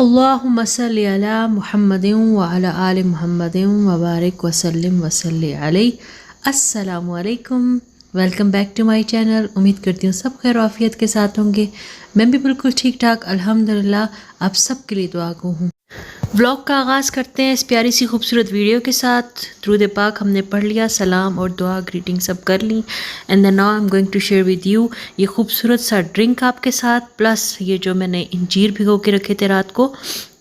अल्लाहुम्मा सल्लि अला मुहम्मदिन व अला आलि मुहम्मदिन व बारिक वसल्लिम वसल्लि अलैहि। अस्सलामु अलैकुम, welcome back to my channel. उम्मीद करती हूँ सब खैर आफियत के साथ होंगे। मैं भी बिल्कुल ठीक ठाक अल्हम्दुलिल्लाह। आप सब के लिए दुआ गो हूँ। व्लॉग का आगाज़ करते हैं इस प्यारी सी खूबसूरत वीडियो के साथ। दुरूद पाक हमने पढ़ लिया, सलाम और दुआ ग्रीटिंग सब कर ली। And then now I am going to share with you ये खूबसूरत सा ड्रिंक आपके साथ, प्लस ये जो मैंने इंजीर भिगो के रखे थे रात को।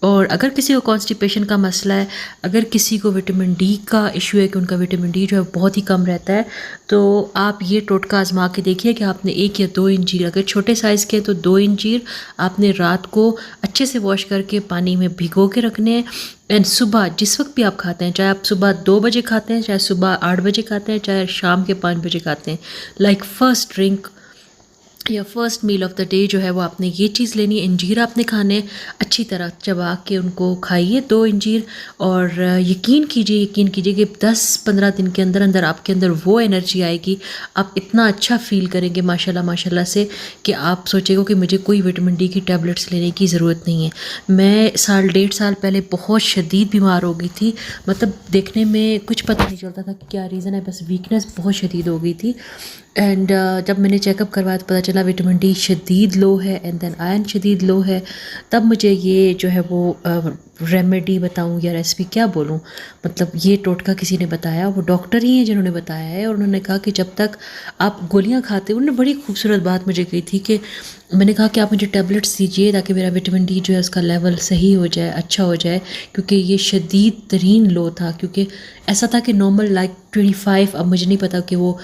और अगर किसी को कॉन्स्टिपेशन का मसला है, अगर किसी को विटामिन डी का इशू है कि उनका विटामिन डी जो है बहुत ही कम रहता है, तो आप ये टोटका आजमा के देखिए कि आपने 1 या 2 इंजीर, अगर छोटे साइज़ के तो 2 इंजीर आपने रात को अच्छे से वॉश करके पानी में भिगो के रखने हैं। एंड सुबह जिस वक्त भी आप खाते हैं, चाहे आप सुबह 2 बजे खाते हैं, चाहे सुबह 8 बजे खाते हैं, चाहे शाम के 5 बजे खाते हैं, लाइक फर्स्ट ड्रिंक या first meal of the day जो है वो आपने ये चीज़ लेनी है। इंजीर आपने खाने अच्छी तरह चबा के उनको खाइए 2 इंजीर। और यकीन कीजिए कि 10-15 दिन के अंदर अंदर आपके अंदर वो एनर्जी आएगी, आप इतना अच्छा फील करेंगे माशाल्लाह माशाल्लाह से कि आप सोचेगा कि मुझे कोई विटामिन डी की टैबलेट्स लेने की ज़रूरत नहीं है। मैं 1.5 साल पहले बहुत शदीद बीमार हो गई थी, मतलब देखने में कुछ पता नहीं चलता था कि क्या रीज़न है, बस वीकनेस बहुत शदीद हो गई थी। एंड जब मैंने चेकअप करवाया तो पता चला विटामिन डी शदीद लो है एंड देन आयरन शदीद लो है। तब मुझे ये जो है वो रेमेडी बताऊँ या रेसिपी क्या बोलूँ, मतलब ये टोटका किसी ने बताया, वो डॉक्टर ही हैं जिन्होंने बताया है। और उन्होंने कहा कि जब तक आप गोलियाँ खाते, उन्होंने बड़ी खूबसूरत बात मुझे कही थी कि मैंने कहा कि आप मुझे टैबलेट्स दीजिए ताकि मेरा विटामिन डी जो है उसका लेवल सही हो जाए, अच्छा हो जाए, क्योंकि ये शदीद तरीन लो था। क्योंकि ऐसा था कि नॉर्मल लाइक 25, अब मुझे नहीं पता कि वो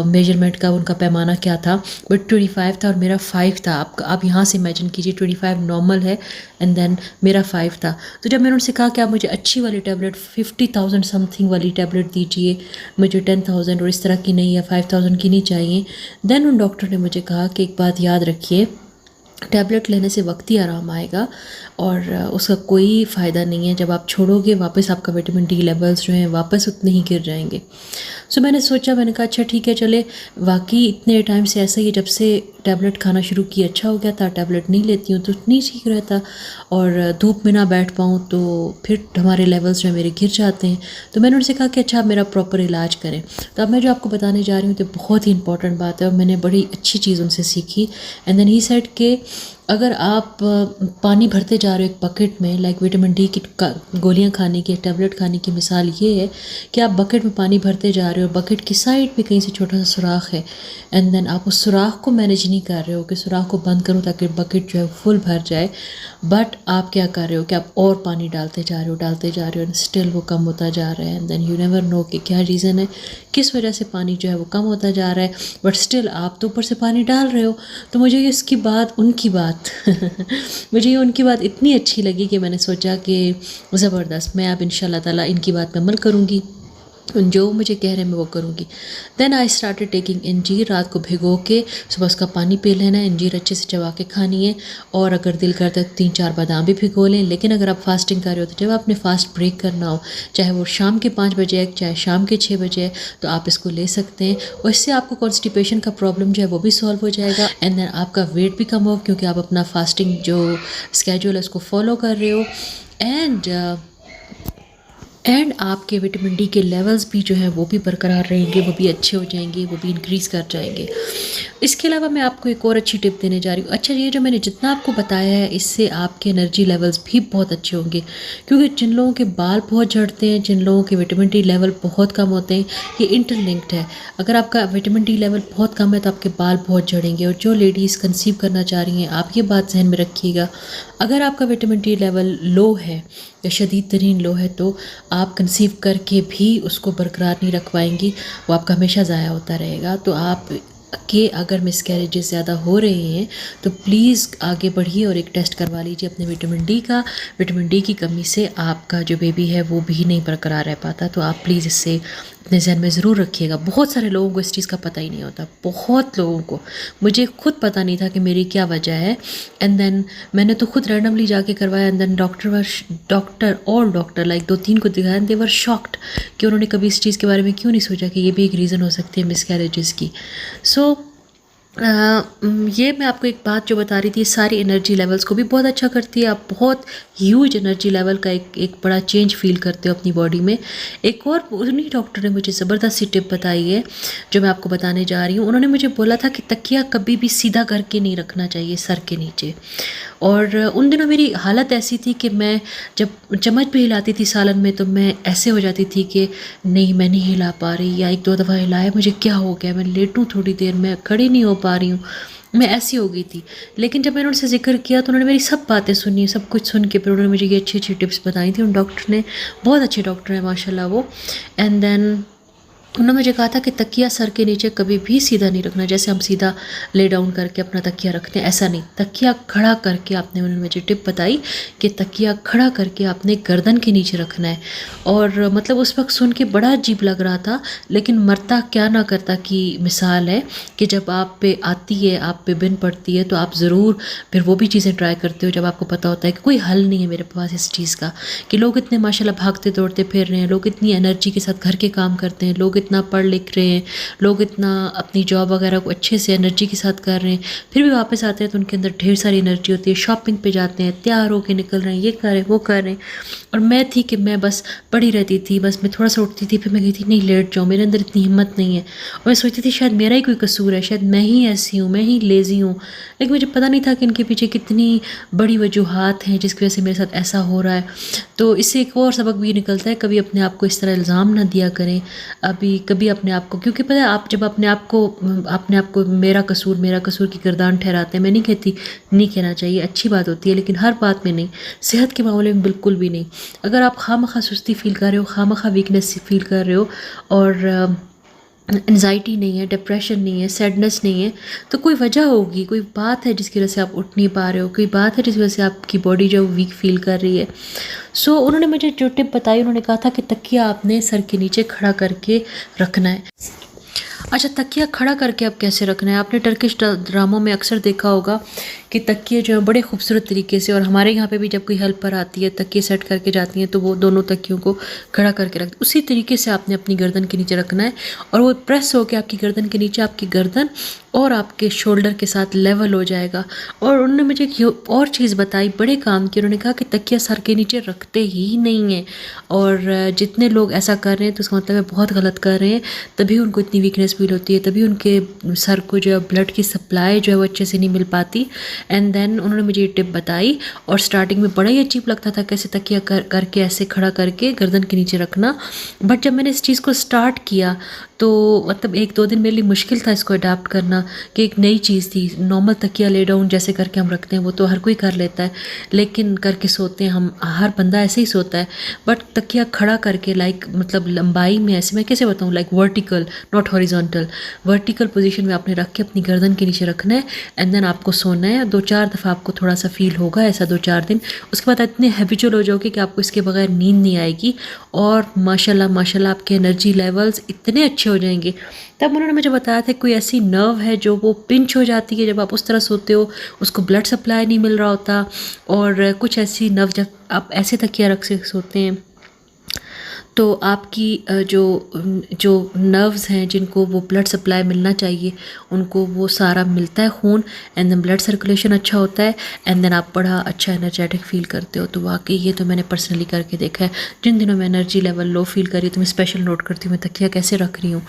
मेजरमेंट का उनका पैमाना क्या था, बट 25 था और मेरा 5 था। आप यहाँ से इमेजिन कीजिए 25 नॉर्मल है एंड देन मेरा 5 था। तो जब मैंने उनसे कहा कि आप मुझे अच्छी वाली टैबलेट 50,000 समथिंग वाली टैबलेट दीजिए, मुझे 10,000 और इस तरह की नहीं या 5,000 की नहीं चाहिए, देन उन डॉक्टर ने मुझे कहा कि एक बात याद रखिए, टैबलेट लेने से वक्त ही आराम आएगा और उसका कोई फ़ायदा नहीं है। जब आप छोड़ोगे वापस आपका विटामिन डी लेवल्स जो हैं वापस उतने ही गिर जाएंगे। सो मैंने सोचा, मैंने कहा अच्छा ठीक है, चले वाकई इतने टाइम से ऐसा ही, जब से टैबलेट खाना शुरू की अच्छा हो गया था। टैबलेट नहीं लेती हूँ तो नहीं ठीक रहता, और धूप में ना बैठ पाऊँ तो फिर हमारे लेवल्स जो है मेरे गिर जाते हैं। तो मैंने उनसे कहा कि अच्छा आप मेरा प्रॉपर इलाज करें। तो अब मैं जो आपको बताने जा रही हूँ तो बहुत ही इंपॉर्टेंट बात है और मैंने बड़ी अच्छी चीज़ उनसे सीखी। एंड देन ही सेड के अगर आप पानी भरते जा रहे हो एक बकेट में, लाइक विटामिन डी की गोलियां खाने की, टैबलेट खाने की मिसाल ये है कि आप बकेट में पानी भरते जा रहे हो, बकेट की साइड पे कहीं से छोटा सा सुराख है, एंड देन आप उस सुराख को मैनेज नहीं कर रहे हो कि सुराख को बंद करो ताकि बकेट जो है फुल भर जाए, बट आप क्या कर रहे हो कि आप और पानी डालते जा रहे हो एंड स्टिल वो कम होता जा रहा है। And then you never know कि क्या रीज़न है, किस वजह से पानी जो है वो कम होता जा रहा है, बट स्टिल आप तो ऊपर से पानी डाल रहे हो। तो मुझे इसकी बात, उनकी बात मुझे ये उनकी बात इतनी अच्छी लगी कि मैंने सोचा कि ज़बरदस्त, मैं अब इंशाल्लाह ताला इनकी बात पे अमल करूँगी, जो मुझे कह रहे हैं मैं वो करूँगी। देन आई स्टार्टेड टेकिंग इंजीर, रात को भिगो के सुबह उसका पानी पी लेना है, इंजीर अच्छे से चबा के खानी है, और अगर दिल करता है 3-4 बादाम भी भिगो लें। लेकिन अगर आप फास्टिंग कर रहे हो तो जब आपने फास्ट ब्रेक करना हो, चाहे वो शाम के 5 बजे है चाहे शाम के 6 बजे है, तो आप इसको ले सकते हैं और इससे आपको कॉन्स्टिपेशन का प्रॉब्लम जो है वो भी सॉल्व हो जाएगा। एंड देन आपका वेट भी कम हो क्योंकि आप अपना फास्टिंग जो स्केड्यूल है उसको फॉलो कर रहे हो। एंड आपके विटामिन डी के लेवल्स भी जो है वो भी बरकरार रहेंगे, वो भी अच्छे हो जाएंगे, वो भी इंक्रीज़ कर जाएंगे। इसके अलावा मैं आपको एक और अच्छी टिप देने जा रही हूँ। अच्छा, ये जो मैंने जितना आपको बताया है इससे आपके एनर्जी लेवल्स भी बहुत अच्छे होंगे, क्योंकि जिन लोगों के बाल बहुत झड़ते हैं, जिन लोगों के विटामिन डी लेवल बहुत कम होते हैं, ये इंटरलिंक्ड है। अगर आपका विटामिन डी लेवल बहुत कम है तो आपके बाल बहुत झड़ेंगे। और जो लेडीज़ कंसीव करना चाह रही हैं, आप ये बात जहन में रखिएगा, अगर आपका विटामिन डी लेवल लो है या शदीद तरीन लो है तो आप कंसीव करके भी उसको बरकरार नहीं रख पाएंगी, वो आपका हमेशा ज़ाया होता रहेगा। तो आप के अगर मिसकैरेजेस ज़्यादा हो रहे हैं तो प्लीज़ आगे बढ़िए और एक टेस्ट करवा लीजिए अपने विटामिन डी का। विटामिन डी की कमी से आपका जो बेबी है वो भी नहीं बरकरार रह पाता, तो आप प्लीज़ इससे अपने जहन में ज़रूर रखिएगा। बहुत सारे लोगों को इस चीज़ का पता ही नहीं होता, बहुत लोगों को, मुझे खुद पता नहीं था कि मेरी क्या वजह है। एंड देन मैंने तो खुद रैंडमली जाके करवाया, एंड देन डॉक्टर लाइक 2-3 को दिखाया, दे वर शॉक्ड कि उन्होंने कभी इस चीज़ के बारे में क्यों नहीं सोचा कि ये भी एक रीज़न हो सकती है मिसकैरेजेस की। सो ये मैं आपको एक बात जो बता रही थी, सारी एनर्जी लेवल्स को भी बहुत अच्छा करती है। आप बहुत ह्यूज एनर्जी लेवल का एक बड़ा चेंज फील करते हो अपनी बॉडी में। एक और उन्हीं डॉक्टर ने मुझे ज़बरदस्त सी टिप बताई है जो मैं आपको बताने जा रही हूँ। उन्होंने मुझे बोला था कि तकिया कभी भी सीधा करके नहीं रखना चाहिए सर के नीचे। और उन दिनों मेरी हालत ऐसी थी कि मैं जब चम्मच भी हिलाती थी सालन में तो मैं ऐसे हो जाती थी कि नहीं मैं नहीं हिला पा रही, या एक दो दफ़ा हिलाया मुझे क्या हो गया, मैं लेटूँ थोड़ी देर, मैं खड़ी नहीं हो पा रही हूँ, मैं ऐसी हो गई थी। लेकिन जब मैंने उनसे ज़िक्र किया तो उन्होंने मेरी सब बातें सुनी, सब कुछ सुन के फिर उन्होंने मुझे ये अच्छी अच्छी टिप्स बताई थी। उन डॉक्टर ने, बहुत अच्छे डॉक्टर हैं माशाल्लाह वो। एंड देन उन्होंने मुझे कहा था कि तकिया सर के नीचे कभी भी सीधा नहीं रखना, जैसे हम सीधा ले डाउन करके अपना तकिया रखते हैं ऐसा नहीं, तकिया खड़ा करके आपने, उन्होंने मुझे टिप बताई कि तकिया खड़ा करके आपने गर्दन के नीचे रखना है। और मतलब उस वक्त सुन के बड़ा अजीब लग रहा था, लेकिन मरता क्या ना करता की मिसाल है कि जब आप पे आती है, आप पे बिन पड़ती है तो आप ज़रूर फिर वो भी चीज़ें ट्राई करते हो जब आपको पता होता है कि कोई हल नहीं है मेरे पास इस चीज़ का, कि लोग इतने माशाल्लाह भागते दौड़ते फिर रहे हैं, लोग इतनी एनर्जी के साथ घर के काम करते हैं, लोग इतना पढ़ लिख रहे हैं, लोग इतना अपनी जॉब वगैरह को अच्छे से एनर्जी के साथ कर रहे हैं, फिर भी वापस आते हैं तो उनके अंदर ढेर सारी एनर्जी होती है, शॉपिंग पे जाते हैं, तैयार होके निकल रहे हैं, ये कर रहे हैं वो कर रहे हैं। और मैं थी कि मैं बस पड़ी रहती थी, बस मैं थोड़ा सा उठती थी फिर मैं कहती थी नहीं लेट जाऊँ, मेरे अंदर इतनी हिम्मत नहीं है। और मैं सोचती थी शायद मेरा ही कोई कसूर है, शायद मैं ही ऐसी हूँ, मैं ही लेज़ी हूँ। लेकिन मुझे पता नहीं था कि इनके पीछे कितनी बड़ी वजूहात हैं जिसकी वजह से मेरे साथ ऐसा हो रहा है। तो इससे एक और सबक भी ये निकलता है, कभी अपने आप को इस तरह इल्ज़ाम ना दिया करें, अभी कभी अपने आप को, क्योंकि पता है आप जब अपने आप को मेरा कसूर की गर्दान ठहराते हैं, मैं नहीं कहती नहीं कहना चाहिए, अच्छी बात होती है, लेकिन हर बात में नहीं, सेहत के मामले में बिल्कुल भी नहीं। अगर आप खामखा सुस्ती फील कर रहे हो, खामखा वीकनेस फील कर रहे हो और एंजाइटी नहीं है, डिप्रेशन नहीं है, सैडनेस नहीं है, तो कोई वजह होगी, कोई बात है जिसकी वजह से आप उठ नहीं पा रहे हो, कोई बात है जिसकी वजह से आपकी बॉडी जो वीक फील कर रही है। सो उन्होंने मुझे जो टिप बताई, उन्होंने कहा था कि तकिया आपने सर के नीचे खड़ा करके रखना है। अच्छा, तकिया खड़ा करके अब कैसे रखना है? आपने टर्किश ड्रामों में अक्सर देखा होगा कि तकिए जो है बड़े खूबसूरत तरीके से, और हमारे यहाँ पे भी जब कोई हेल्पर आती है तकिए सेट करके जाती हैं तो वो दोनों तकियों को खड़ा करके रख, उसी तरीके से आपने अपनी गर्दन के नीचे रखना है और वो प्रेस होकर आपकी गर्दन के नीचे, आपकी गर्दन और आपके शोल्डर के साथ लेवल हो जाएगा। और उन्होंने मुझे एक और चीज़ बताई, बड़े काम की। उन्होंने कहा कि तकिया सर के नीचे रखते ही नहीं है, और जितने लोग ऐसा कर रहे हैं तो उसका मतलब है बहुत गलत कर रहे हैं, तभी उनको इतनी वीकनेस फील होती है, तभी उनके सर को जो है ब्लड की सप्लाई जो है वो अच्छे से नहीं मिल पाती। एंड देन उन्होंने मुझे ये टिप बताई, और स्टार्टिंग में बड़ा ही अजीब लगता था कैसे तकिया करके ऐसे खड़ा करके गर्दन के नीचे रखना, बट जब मैंने इस चीज़ को स्टार्ट किया तो मतलब एक दो दिन मेरे लिए मुश्किल था इसको अडाप्ट करना, कि एक नई चीज़ थी। नॉर्मल तकिया ले डाउन जैसे करके हम रखते हैं वो तो हर कोई कर लेता है, लेकिन करके सोते हैं हम, हर बंदा ऐसे ही सोता है, बट तकिया खड़ा करके लाइक मतलब लंबाई में ऐसे, मैं कैसे बताऊँ, like vertical not horizontal, vertical position में आपने रख के अपनी गर्दन के नीचे रखना है। एंड देन आपको सोना है। 2-4 दफ़ा आपको थोड़ा सा फील होगा ऐसा, 2-4 दिन, उसके बाद इतने हैबिचुअल हो जाओगे कि आपको इसके बगैर नींद नहीं आएगी, और माशाल्लाह माशाल्लाह आपके एनर्जी लेवल्स इतने अच्छे हो जाएंगे। तब उन्होंने मुझे बताया था कोई ऐसी नर्व है जो वो पिंच हो जाती है जब आप उस तरह सोते हो, उसको ब्लड सप्लाई नहीं मिल रहा होता, और कुछ ऐसी नर्व जब आप ऐसे तकिया रख से सोते हैं तो आपकी जो नर्व्स हैं जिनको वो ब्लड सप्लाई मिलना चाहिए उनको वो सारा मिलता है, खून, एंड देन ब्लड सर्कुलेशन अच्छा होता है, एंड देन आप बड़ा अच्छा एनर्जेटिक फील करते हो। तो वाकई ये तो मैंने पर्सनली करके देखा है। जिन दिनों में एनर्जी लेवल लो फील करी तो मैं स्पेशल नोट करती हूँ मैं तकिया कैसे रख रही हूँ।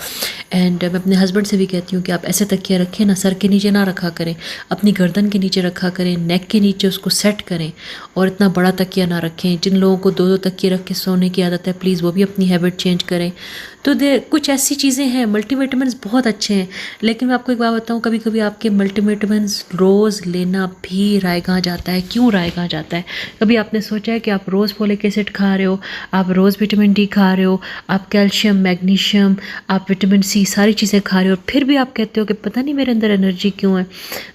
एंड मैं अपने हस्बैंड से भी कहती हूँ कि आप ऐसे तकिया रखें ना, सर के नीचे ना रखा करें, अपनी गर्दन के नीचे रखा करें, नेक के नीचे उसको सेट करें, और इतना बड़ा तकिया ना रखें। जिन लोगों को 2-2 तकिए रख के सोने की आदत है प्लीज़ वो भी अपनी हैबिट चेंज करें। तो कुछ ऐसी चीज़ें हैं। मल्टीविटामिन्स बहुत अच्छे हैं, लेकिन मैं आपको एक बात बताऊं, कभी कभी आपके मल्टीविटामिन्स रोज़ लेना भी रायगा जाता है। क्यों रायगा जाता है? कभी आपने सोचा है कि आप रोज़ फोलिक एसिड खा रहे हो, आप रोज़ विटामिन डी खा रहे हो, आप कैल्शियम, मैग्नीशियम, आप विटामिन सी, सारी चीज़ें खा रहे हो, फिर भी आप कहते हो कि पता नहीं मेरे अंदर एनर्जी क्यों है?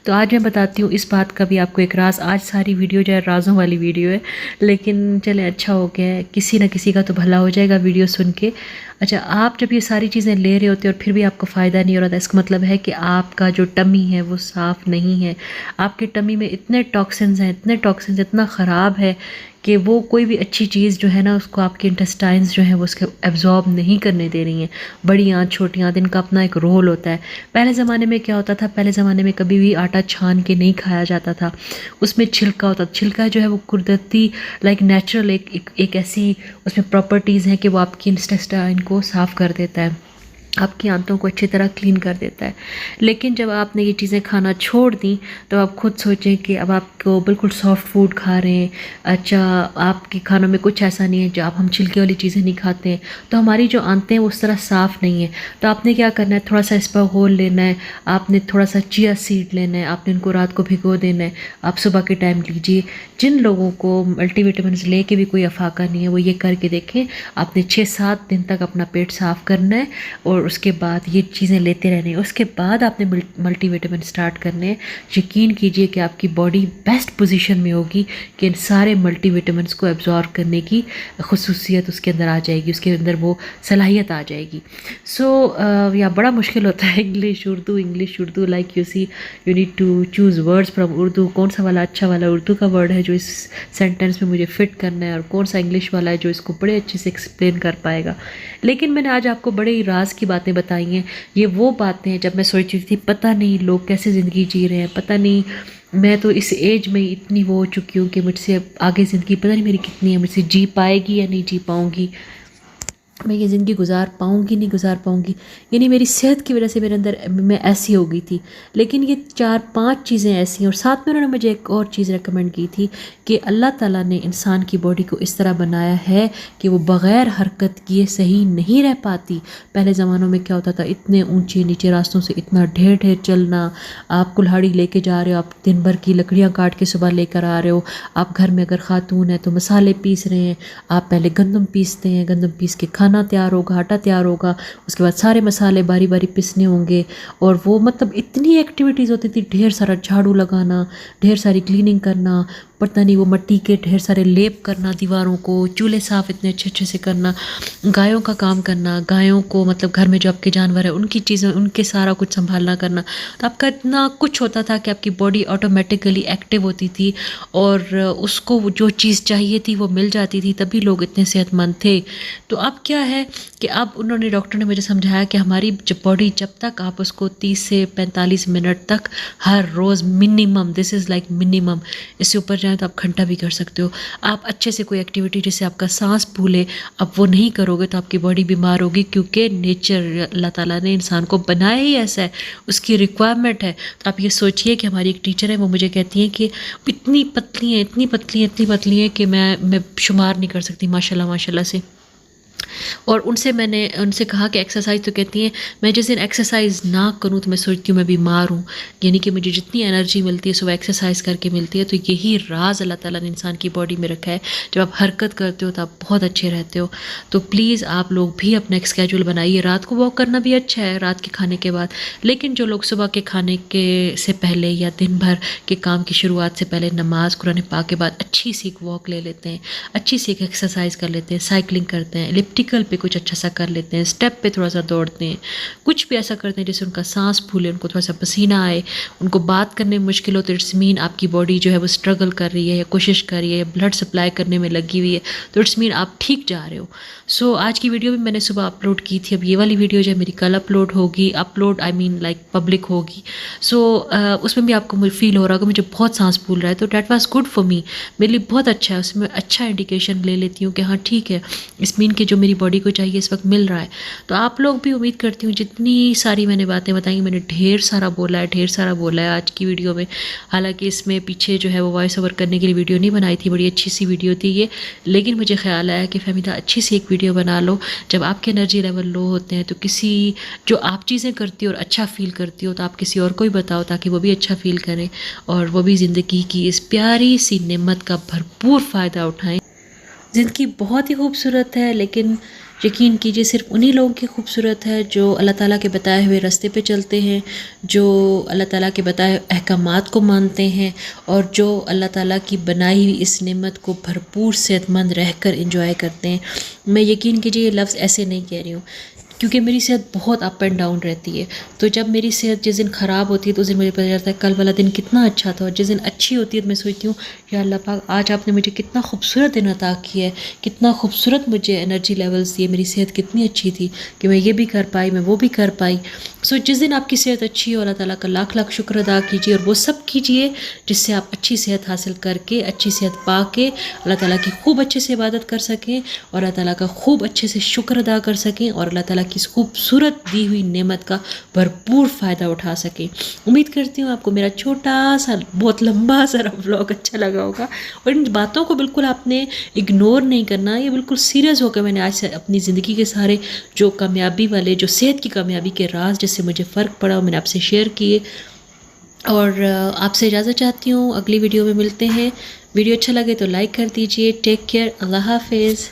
तो आज मैं बताती हूँ इस बात का भी आपको एक राज। आज सारी वीडियो जो है राजों वाली वीडियो है, लेकिन चले अच्छा हो गया है, किसी न किसी का तो भला हो जाएगा वीडियो सुन के। अच्छा, आप जब ये सारी चीज़ें ले रहे होते हो और फिर भी आपको फ़ायदा नहीं हो रहा था, इसका मतलब है कि आपका जो टमी है वो साफ़ नहीं है। आपके टमी में इतने टॉक्सिन्स हैं, इतने टॉक्सिन्स, इतना ख़राब है कि वो कोई भी अच्छी चीज़ जो है ना उसको आपके इंटेस्टाइन्स जो हैं वो उसके एब्जॉर्ब नहीं करने दे रही हैं। बड़ी आँच छोटी आँच, इनका अपना एक रोल होता है। पहले ज़माने में क्या होता था, पहले ज़माने में कभी भी आटा छान के नहीं खाया जाता था, उसमें छिलका होता था। छिलका जो है वो कुदरती लाइक नेचुरल एक ऐसी उसमें प्रॉपर्टीज़ हैं कि वो आपकी इंटेस्टाइन को साफ़ कर देता है, आपकी आंतों को अच्छी तरह क्लीन कर देता है। लेकिन जब आपने ये चीज़ें खाना छोड़ दी तो आप खुद सोचें कि अब आपको बिल्कुल सॉफ्ट फूड खा रहे हैं, अच्छा आपके खानों में कुछ ऐसा नहीं है जो आप हम छिलके वाली चीज़ें नहीं खाते हैं, तो हमारी जो आंतें हैं वो उस तरह साफ़ नहीं है। तो आपने क्या करना है, थोड़ा सा इसबगोल लेना है, आपने थोड़ा सा चिया सीड लेना है, आपने इनको रात को भिगो देना है, आप सुबह के टाइम लीजिए। जिन लोगों को मल्टीविटामिन्स ले के भी कोई अफाका नहीं है वो ये करके देखें। आपने 6-7 दिन तक अपना पेट साफ़ करना है और उसके बाद ये चीज़ें लेते रहने हैं। उसके बाद आपने मल्टीविटामिन स्टार्ट करने हैं। यकीन कीजिए कि आपकी बॉडी बेस्ट पोजीशन में होगी कि इन सारे मल्टीविटामिन्स को एब्जॉर्ब करने की खुसूसियत उसके अंदर आ जाएगी, उसके अंदर वो सलाहियत आ जाएगी। या बड़ा मुश्किल होता है English Urdu, like you see you need to choose words from Urdu, कौन सा वाला अच्छा वाला उर्दू का वर्ड है जो इस सेंटेंस में मुझे फ़िट करना है और कौन सा इंग्लिश वाला है जो इसको बड़े अच्छे से एक्सप्लेन कर पाएगा। लेकिन मैंने आज आपको बड़े ही राज की बातें बताई हैं। ये वो बातें हैं जब मैं सोच रही थी पता नहीं लोग कैसे ज़िंदगी जी रहे हैं, पता नहीं मैं तो इस एज में इतनी वो हो चुकी हूँ कि मुझसे आगे ज़िंदगी पता नहीं मेरी कितनी है, मुझसे जी पाएगी या नहीं जी पाऊँगी, मैं ये ज़िंदगी गुजार पाऊँगी नहीं गुजार पाऊँगी। यानी मेरी सेहत की वजह से मेरे अंदर मैं ऐसी हो गई थी। लेकिन ये 4-5 चीज़ें ऐसी हैं और साथ में उन्होंने मुझे एक और चीज़ रेकमेंड की थी कि अल्लाह ताला ने इंसान की बॉडी को इस तरह बनाया है कि वो बग़ैर हरकत किए सही नहीं रह पाती। पहले ज़मानों में क्या होता था, इतने ऊंचे नीचे रास्तों से इतना ढेर ढेर चलना, आप कुल्हाड़ी लेके जा रहे हो, आप दिन भर की लकड़ियाँ काट के सुबह लेकर आ रहे हो, आप घर में अगर खातून है तो मसाले पीस रहे हैं, आप पहले गंदम पीसते हैं, गंदम पीस के खाना तैयार होगा, आटा तैयार होगा, उसके बाद सारे मसाले बारी बारी पिसने होंगे। और वो मतलब इतनी एक्टिविटीज़ होती थी, ढेर सारा झाड़ू लगाना, ढेर सारी क्लीनिंग करना, पता नहीं वो मिट्टी के ढेर सारे लेप करना दीवारों को, चूल्हे साफ़ इतने अच्छे अच्छे से करना, गायों का काम करना, गायों को मतलब घर में जो आपके जानवर है उनकी चीज़ें, उनके सारा कुछ संभालना करना। तो आपका इतना कुछ होता था कि आपकी बॉडी ऑटोमेटिकली एक्टिव होती थी और उसको जो चीज़ चाहिए थी वो मिल जाती थी, तभी लोग इतने सेहतमंद थे। तो अब क्या है कि अब उन्होंने डॉक्टर ने मुझे समझाया कि हमारी बॉडी जब तक आप उसको 30 से 45 मिनट तक हर रोज़ minimum, this is like minimum, इससे ऊपर तो आप घंटा भी कर सकते हो। आप अच्छे से कोई एक्टिविटी जैसे आपका सांस फूले, अब वो नहीं करोगे तो आपकी बॉडी बीमार होगी, क्योंकि नेचर अल्लाह ताला ने इंसान को बनाया ही ऐसा है, उसकी रिक्वायरमेंट है। तो आप ये सोचिए कि हमारी एक टीचर है, वो मुझे कहती हैं कि इतनी पतली हैं, इतनी पतली हैं, इतनी पतली हैं कि मैं शुमार नहीं कर सकती माशाल्लाह माशाल्लाह से। और मैंने उनसे कहा कि एक्सरसाइज, तो कहती हैं मैं जिस दिन एक्सरसाइज ना करूं तो मैं सोचती हूँ मैं बीमार हूँ, यानी कि मुझे जितनी एनर्जी मिलती है सुबह एक्सरसाइज करके मिलती है। तो यही राज अल्लाह ताला ने इंसान की बॉडी में रखा है, जब आप हरकत करते हो तो आप बहुत अच्छे रहते हो। तो प्लीज़ आप लोग भी अपना एक स्केड्यूल बनाइए। रात को वॉक करना भी अच्छा है, रात के खाने के बाद, लेकिन जो लोग सुबह के खाने के से पहले या दिन भर के काम की शुरुआत से पहले नमाज कुरान पाक के बाद अच्छी सी एक वॉक ले लेते हैं, अच्छी सी एक एक्सरसाइज कर लेते हैं, साइकिलिंग करते हैं, एलिप्टिकल पे कुछ अच्छा सा कर लेते हैं, स्टेप पे थोड़ा सा दौड़ते हैं, कुछ भी ऐसा करते हैं जैसे उनका सांस फूले, उनको थोड़ा सा पसीना आए, उनको बात करने में मुश्किल हो तो इट्स मीन आपकी बॉडी जो है वो स्ट्रगल कर रही है या कोशिश कर रही है, ब्लड सप्लाई करने में लगी हुई है, तो इट्स मीन आप ठीक जा रहे हो। सो आज की वीडियो भी मैंने सुबह अपलोड की थी, अब ये वाली वीडियो जो है मेरी कल अपलोड होगी, आई मीन लाइक पब्लिक होगी। सो उसमें भी आपको फील हो रहा होगा मुझे बहुत सांस फूल रहा है, तो that was good for me, मेरे लिए बहुत अच्छा है, उसमें अच्छा इंडिकेशन ले लेती हूँ कि हाँ ठीक है, इस मीन कि जो मेरी बॉडी को चाहिए इस वक्त मिल रहा है। तो आप लोग भी, उम्मीद करती हूँ जितनी सारी मैंने बातें बताई, मैंने ढेर सारा बोला है आज की वीडियो में। हालांकि इसमें पीछे जो है वो वॉइस ओवर करने के लिए वीडियो नहीं बनाई थी, बड़ी अच्छी सी वीडियो थी ये, लेकिन मुझे ख्याल आया कि फहमीदा अच्छी सी एक वीडियो बना लो। जब आपके एनर्जी लेवल लो होते हैं तो किसी जो आप चीज़ें करती हो और अच्छा फील करती हो तो आप किसी और को भी बताओ ताकि वो भी अच्छा फील करें और वो भी ज़िंदगी की इस प्यारी सी नेमत का भरपूर फ़ायदा उठाएं। ज़िंदगी बहुत ही खूबसूरत है, लेकिन यकीन कीजिए सिर्फ उन्हीं लोगों की खूबसूरत है जो अल्लाह ताला के बताए हुए रास्ते पे चलते हैं, जो अल्लाह ताला के बताए अहकामात को मानते हैं और जो अल्लाह ताला की बनाई हुई इस नेमत को भरपूर सेहतमंद रहकर एंजॉय करते हैं। मैं यकीन कीजिए ये लफ्ज़ ऐसे नहीं कह रही हूँ, क्योंकि मेरी सेहत बहुत अप एंड डाउन रहती है। तो जब मेरी सेहत जिस दिन ख़राब होती है तो उस दिन मुझे पता चलता है कल वाला दिन कितना अच्छा था, और जिस दिन अच्छी होती है तो मैं सोचती हूँ या अल्लाह पाक आज आपने मुझे कितना खूबसूरत दिन अता किया है, कितना खूबसूरत मुझे एनर्जी लेवल्स दिए, मेरी सेहत कितनी अच्छी थी कि मैं ये भी कर पाई, मैं वो भी कर पाई। सो जिस दिन आपकी सेहत अच्छी हो अल्लाह ताला का लाख लाख शुक्र अदा कीजिए, और वो सब कीजिए जिससे आप अच्छी सेहत हासिल करके, अच्छी सेहत पा के अल्लाह ताला की खूब अच्छे से इबादत कर सकें और अल्लाह ताला का खूब अच्छे से शुक्र अदा कर सकें और अल्लाह ताला की इस खूबसूरत दी हुई नेमत का भरपूर फ़ायदा उठा सकें। उम्मीद करती हूँ आपको मेरा छोटा सा बहुत लंबा सारा व्लॉग अच्छा लगा होगा, और इन बातों को बिल्कुल आपने इग्नोर नहीं करना, ये बिल्कुल सीरियस होकर मैंने आज से अपनी ज़िंदगी के सारे जो कामयाबी वाले, जो सेहत की कामयाबी के राज जिससे मुझे फ़र्क पड़ा मैंने आपसे शेयर किए। और आपसे इजाज़त चाहती हूँ, अगली वीडियो में मिलते हैं। वीडियो अच्छा लगे तो लाइक कर दीजिए। टेक केयर, अल्लाह हाफिज़।